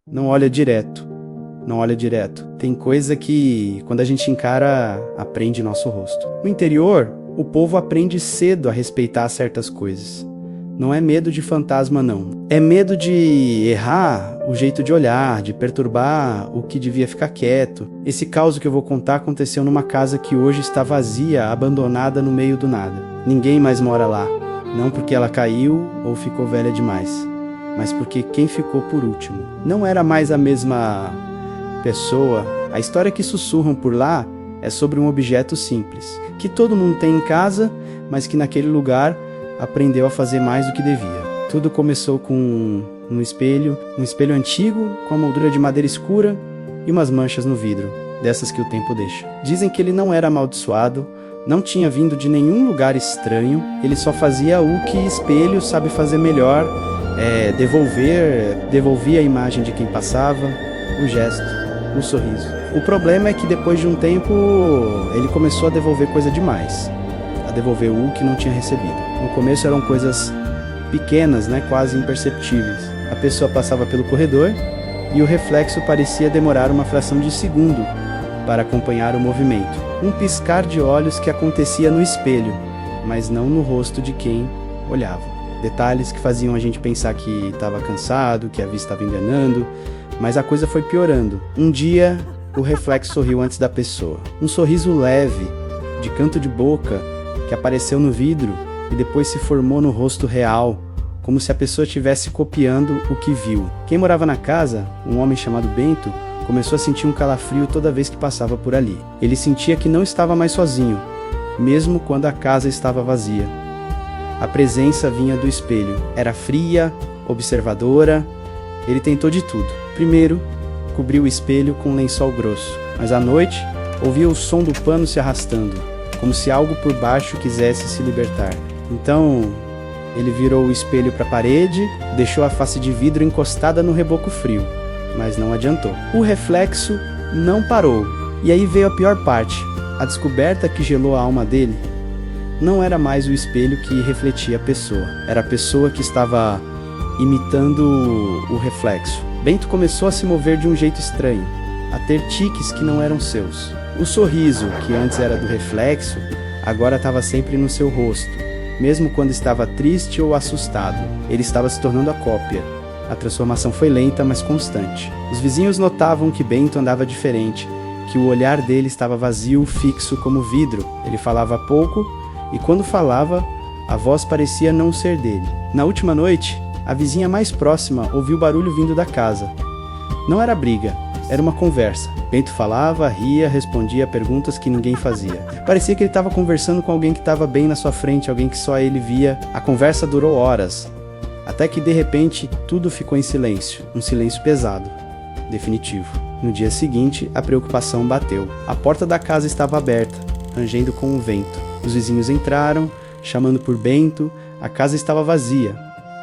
Não olha direto. Não olha direto. Tem coisa que, quando a gente encara, aprende nosso rosto. No interior, o povo aprende cedo a respeitar certas coisas. Não é medo de fantasma, não. É medo de errar o jeito de olhar, de perturbar o que devia ficar quieto. Esse caos que eu vou contar aconteceu numa casa que hoje está vazia, abandonada no meio do nada. Ninguém mais mora lá. Não porque ela caiu ou ficou velha demais, mas porque quem ficou por último não era mais a mesma pessoa. A história que sussurram por lá é sobre um objeto simples, que todo mundo tem em casa, mas que naquele lugar aprendeu a fazer mais do que devia. Tudo começou com um espelho antigo, com a moldura de madeira escura e umas manchas no vidro, dessas que o tempo deixa. Dizem que ele não era amaldiçoado, não tinha vindo de nenhum lugar estranho, ele só fazia o que espelho sabe fazer melhor, devolvia a imagem de quem passava, o gesto, o sorriso. O problema é que depois de um tempo ele começou a devolver coisa demais, a devolver o que não tinha recebido. No começo eram coisas pequenas, quase imperceptíveis. A pessoa passava pelo corredor e o reflexo parecia demorar uma fração de segundo para acompanhar o movimento. Um piscar de olhos que acontecia no espelho, mas não no rosto de quem olhava. Detalhes que faziam a gente pensar que estava cansado, que a vista estava enganando, mas a coisa foi piorando. Um dia, o reflexo sorriu antes da pessoa. Um sorriso leve, de canto de boca, que apareceu no vidro e depois se formou no rosto real, como se a pessoa estivesse copiando o que viu. Quem morava na casa, um homem chamado Bento, começou a sentir um calafrio toda vez que passava por ali. Ele sentia que não estava mais sozinho, mesmo quando a casa estava vazia. A presença vinha do espelho. Era fria, observadora. Ele tentou de tudo. Primeiro, cobriu o espelho com um lençol grosso, mas à noite ouvia o som do pano se arrastando, como se algo por baixo quisesse se libertar. Então, ele virou o espelho para a parede, deixou a face de vidro encostada no reboco frio, mas não adiantou. O reflexo não parou. E aí veio a pior parte. A descoberta que gelou a alma dele não era mais o espelho que refletia a pessoa. Era a pessoa que estava imitando o reflexo. Bento começou a se mover de um jeito estranho, a ter tiques que não eram seus. O sorriso, que antes era do reflexo, agora estava sempre no seu rosto, mesmo quando estava triste ou assustado. Ele estava se tornando a cópia. A transformação foi lenta, mas constante. Os vizinhos notavam que Bento andava diferente, que o olhar dele estava vazio, fixo como vidro. Ele falava pouco, e quando falava, a voz parecia não ser dele. Na última noite, a vizinha mais próxima ouviu barulho vindo da casa. Não era briga, era uma conversa. Bento falava, ria, respondia a perguntas que ninguém fazia. Parecia que ele estava conversando com alguém que estava bem na sua frente, alguém que só ele via. A conversa durou horas, até que de repente tudo ficou em silêncio. Um silêncio pesado, definitivo. No dia seguinte, a preocupação bateu. A porta da casa estava aberta, rangendo com o vento. Os vizinhos entraram, chamando por Bento. A casa estava vazia.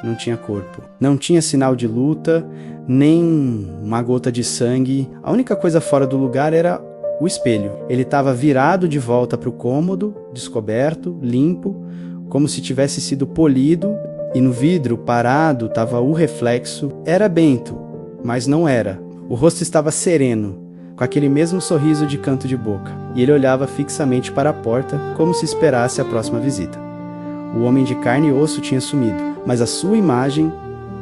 Não tinha corpo. Não tinha sinal de luta, nem uma gota de sangue. A única coisa fora do lugar era o espelho. Ele estava virado de volta para o cômodo, descoberto, limpo, como se tivesse sido polido, e no vidro, parado, estava o reflexo. Era Bento, mas não era. O rosto estava sereno, com aquele mesmo sorriso de canto de boca, e ele olhava fixamente para a porta, como se esperasse a próxima visita. O homem de carne e osso tinha sumido, mas a sua imagem,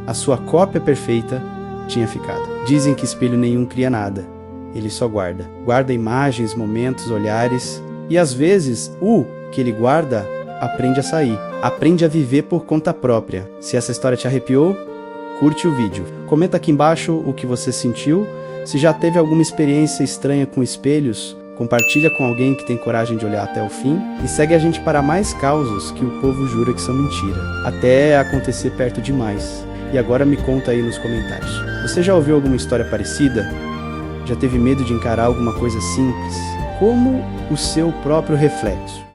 a sua cópia perfeita, tinha ficado. Dizem que espelho nenhum cria nada, ele só guarda. Guarda imagens, momentos, olhares, e às vezes o que ele guarda aprende a sair, aprende a viver por conta própria. Se essa história te arrepiou, curte o vídeo. Comenta aqui embaixo o que você sentiu. Se já teve alguma experiência estranha com espelhos, compartilha com alguém que tem coragem de olhar até o fim. E segue a gente para mais causos que o povo jura que são mentira, até acontecer perto demais. E agora me conta aí nos comentários. Você já ouviu alguma história parecida? Já teve medo de encarar alguma coisa simples, como o seu próprio reflexo?